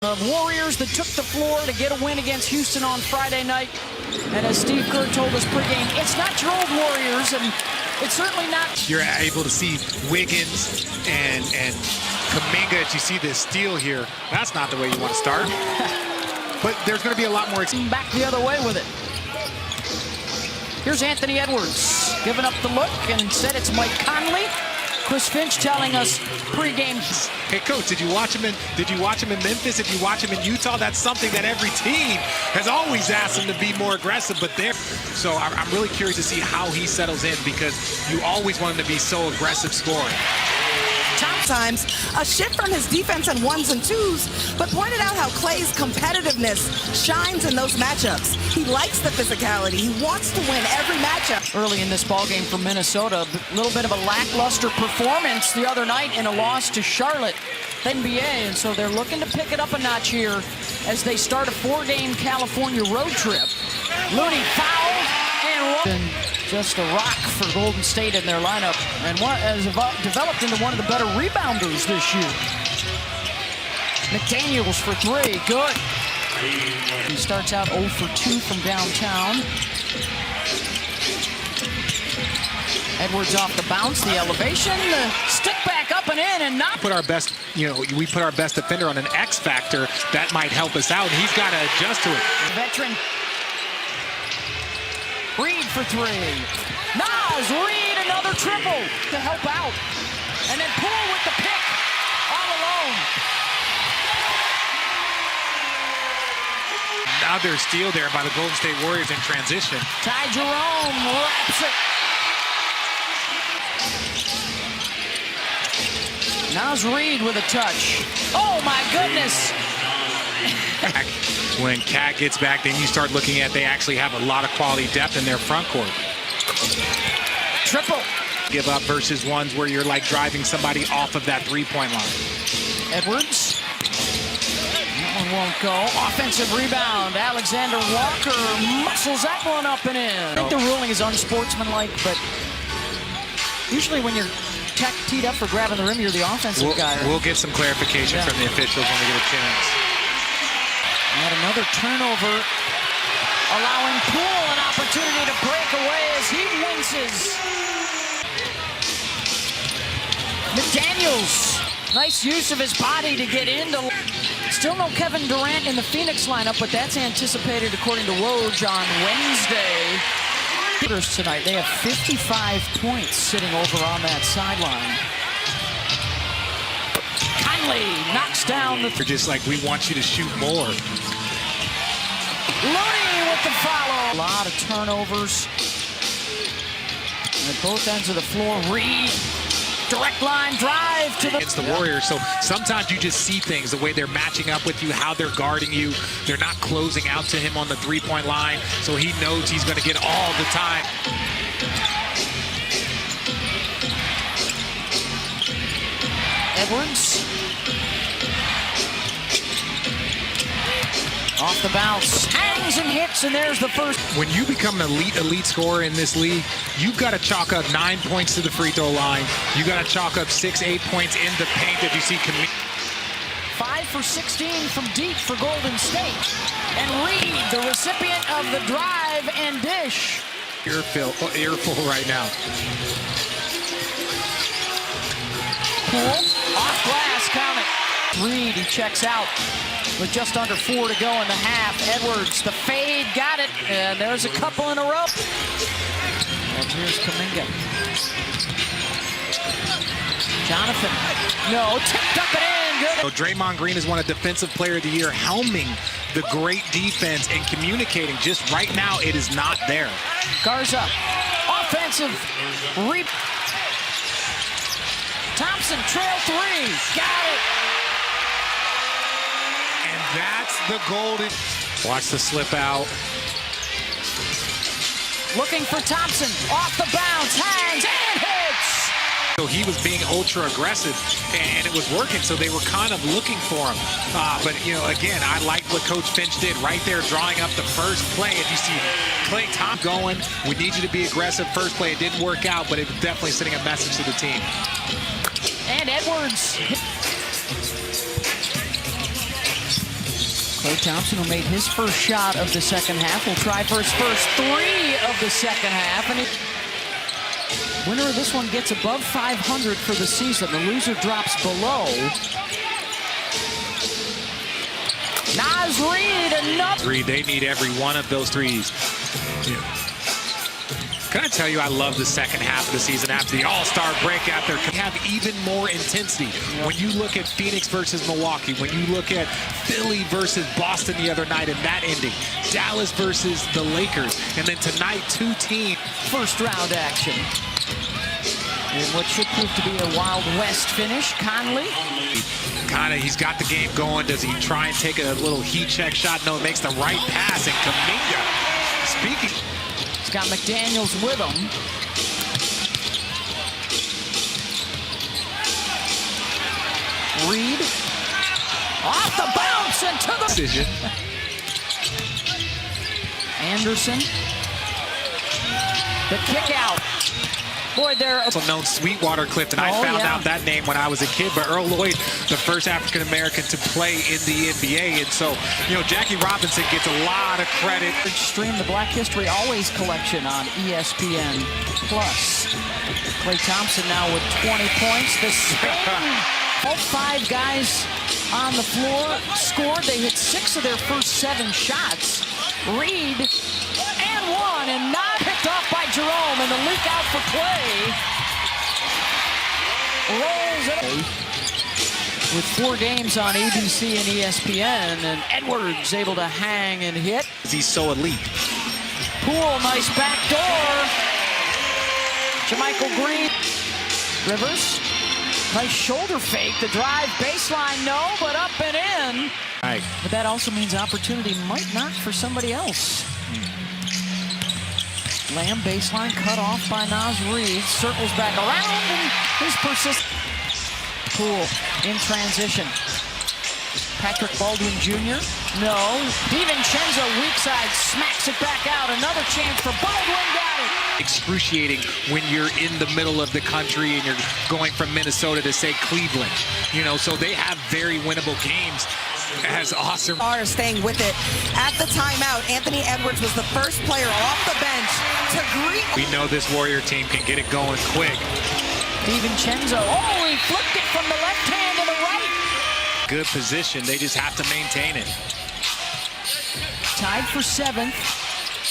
The Warriors that took the floor to get a win against Houston on Friday night. And as Steve Kerr told us pregame, it's not your old Warriors, and it's certainly not. You're able to see Wiggins and Kuminga. You see this steal here. That's not the way you want to start. But there's going to be a lot more. Back the other way with it. Here's Anthony Edwards giving up the look, and instead it's Mike Conley. Chris Finch telling us pregame. Hey, Coach, did you watch him in Memphis? If you watch him in Utah, that's something that every team has always asked him to be more aggressive. But there, so I'm really curious to see how he settles in, because you always want him to be so aggressive scoring. Times a shift from his defense on ones and twos, but pointed out how Clay's competitiveness shines in those matchups. He likes the physicality. He wants to win every matchup. Early in this ballgame for Minnesota, a little bit of a lackluster performance the other night in a loss to Charlotte NBA, and so they're looking to pick it up a notch here as they start a 4-game California road trip. Looney foul and just a rock for Golden State in their lineup, and what has developed into one of the better rebounders this year. McDaniels for 3, good. He starts out 0 for 2 from downtown. Edwards off the bounce, the elevation, the stick back up and in, and not. Put our best, we put our best defender on an X factor that might help us out. He's got to adjust to it. Veteran. Reed for 3. Naz Reed, another triple to help out. And then Poole with the pick, all alone. Another steal there by the Golden State Warriors in transition. Ty Jerome wraps it. Naz Reed with a touch. Oh my goodness. When Cat gets back, then you start looking at they actually have a lot of quality depth in their front court. Triple. Give up versus ones where you're like driving somebody off of that three-point line. Edwards. That one won't go. Offensive rebound. Alexander Walker muscles that one up and in. I think the ruling is unsportsmanlike, but usually when you're teed up for grabbing the rim, you're the offensive guy. Right? We'll get some clarification from the officials when we get a chance. And another turnover, allowing Poole an opportunity to break away as he winces. McDaniels, nice use of his body to get into. Still no Kevin Durant in the Phoenix lineup, but that's anticipated according to Woj on Wednesday. Tonight, they have 55 points sitting over on that sideline. Knocks down the. They're just like, we want you to shoot more. Looney with the follow. A lot of turnovers at both ends of the floor. Reed, direct line drive to the. It's the Warriors, so sometimes you just see things, the way they're matching up with you, how they're guarding you. They're not closing out to him on the three-point line, so he knows he's going to get all the time. Edwards. Off the bounce, hangs and hits, and there's the first. When you become an elite scorer in this league, you've got to chalk up 9 points to the free throw line. You got to chalk up 6-8 points in the paint if you see. 5 for 16 from deep for Golden State. And Reed, the recipient of the drive and dish. Earful right now. Poole, off glass, count it. Reed, he checks out with just under 4 to go in the half. Edwards, the fade, got it, and there's a couple in a row. And here's Kuminga. Jonathan, no, tipped up and in, good. So Draymond Green has won a Defensive Player of the Year, helming the great defense and communicating. Just right now, it is not there. Garza, offensive rebound. Thompson, trail 3, got it. And that's the golden. Watch the slip out. Looking for Thompson, off the bounce, hangs and hits. So he was being ultra aggressive, and it was working, so they were kind of looking for him. But, again, I like what Coach Finch did right there, drawing up the first play. If you see Klay Thompson going, we need you to be aggressive. First play, it didn't work out, but it was definitely sending a message to the team. And Edwards Klay Thompson, who made his first shot of the second half, will try for his first 3 of the second half. And winner of this one gets above 500 for the season. The loser drops below. Naz Reid, another. 3, they need every one of those threes. Yeah. Can I tell you, I love the second half of the season after the All-Star break out there. Can have even more intensity. When you look at Phoenix versus Milwaukee, when you look at Philly versus Boston the other night and that ending, Dallas versus the Lakers, and then tonight 2 teams. First round action. In what should prove to be a Wild West finish, Conley. He's got the game going. Does he try and take a little heat check shot? No, makes the right pass, and Kuminga, speaking. He's got McDaniels with him. Reid. Off the bounce and to the decision. Anderson. The kick out. Boy, they're also known Sweetwater Clifton. I found out that name when I was a kid, but Earl Lloyd, the first African-American to play in the NBA. And so, Jackie Robinson gets a lot of credit. Stream the Black History Always collection on ESPN+. Klay Thompson now with 20 points. The spin. All 5 guys on the floor scored. They hit 6 of their first 7 shots. Reid and 1, and not picked off by Jerome, and the leak out for Klay. Rolls it with 4 games on ABC and ESPN, and Edwards able to hang and hit. He's so elite. Poole, nice back door. JaMychal Green. Rivers, nice shoulder fake. The drive baseline, no, but up and in. Right. But that also means opportunity might not for somebody else. Lamb baseline cut off by Naz Reid. Circles back around and his persistent. Poole in transition. Patrick Baldwin Jr. No. DiVincenzo weak side smacks it back out. Another chance for Baldwin. Got it. Excruciating when you're in the middle of the country and you're going from Minnesota to, say, Cleveland. So they have very winnable games. As awesome. Are staying with it. At the timeout, Anthony Edwards was the first player off the bench to greet. We know this Warrior team can get it going quick. DiVincenzo. Oh, he flipped it from the left hand to the right. Good position. They just have to maintain it. Tied for 7th.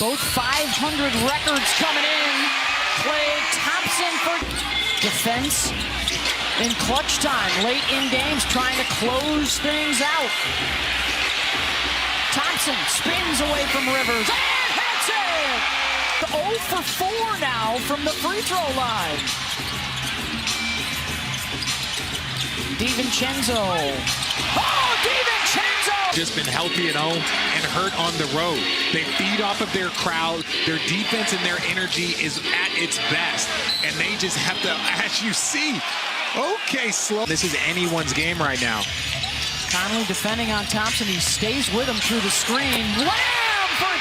Both 500 records coming in. Klay Thompson for defense. In clutch time, late in games, trying to close things out. Thompson spins away from Rivers and hits it! 0 for 4 now from the free throw line. DiVincenzo. Oh, DiVincenzo! Just been healthy at home and hurt on the road. They feed off of their crowd. Their defense and their energy is at its best. And they just have to, as you see, okay, slow. This is anyone's game right now. Conley defending on Thompson. He stays with him through the screen. Lamb for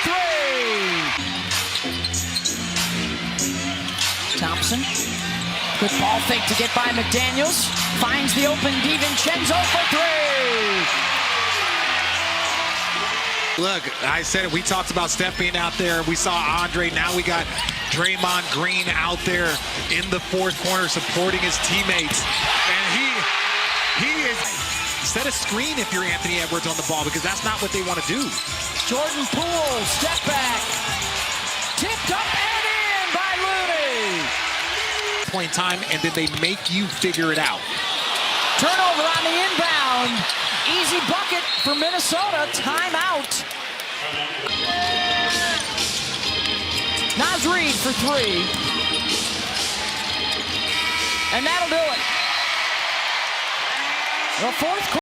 3! Thompson. Good ball fake to get by McDaniels. Finds the open DiVincenzo for 3! Look, I said it. We talked about Steph being out there. We saw Andre. Now we got Draymond Green out there in the 4th corner supporting his teammates. And he is set a screen if you're Anthony Edwards on the ball, because that's not what they want to do. Jordan Poole, step back. Tipped up and in by Looney. Point time, and then they make you figure it out. Turnover on the inbound. Easy bucket for Minnesota. Timeout. Naz Reid for 3. And that'll do it. The 4th quarter.